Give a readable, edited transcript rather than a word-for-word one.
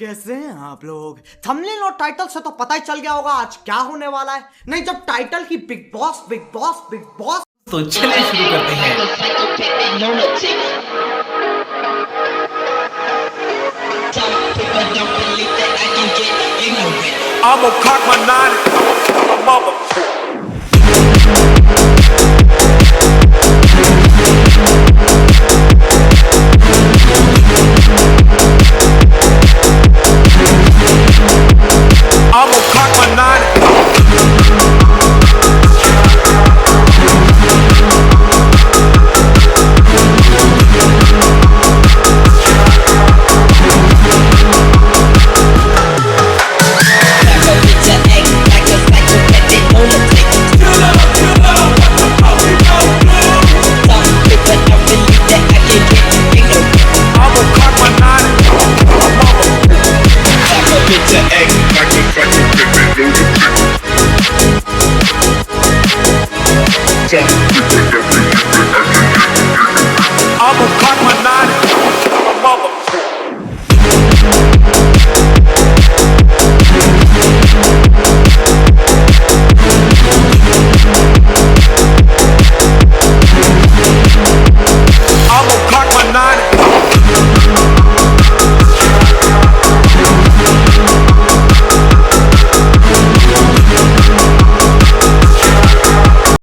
कैसे हैं आप लोग? थंबनेल और टाइटल से तो पता ही चल गया होगा आज क्या होने वाला है। नहीं, जब टाइटल ही big boss big boss big boss, तो चलिए शुरू करते हैं। I'm gonna cock my nine and my mother. I'm gonna cock my nine. I'm gonna cock my nine.